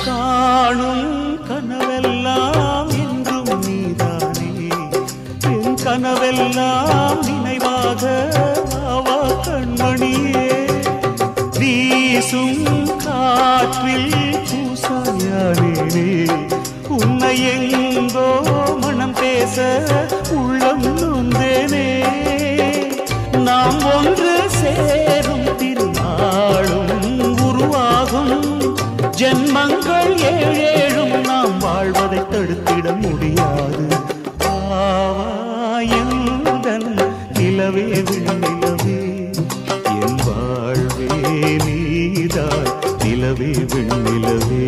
காணும் கனவெல்லாம் என்றும் நீதானே என் கனவெல்லாம் நினைவாக ஆவா கண்மணியே வீசும் காற்றில் பூசாயானே உன்னை எங்கோ மனம் பேச உள்ளம் நொந்தேனே நாம் ஒன்று சேரும் திருநாளும் உருவாகும் ஜென்மங்கள் ஏழேழும் நாம் வாழ்வதை தடுத்திட முடியாது ஆவாயந்தன் நிலவே விண்ணிலவே என் வாழ்வே நீதாய் நிலவே விண்ணிலவே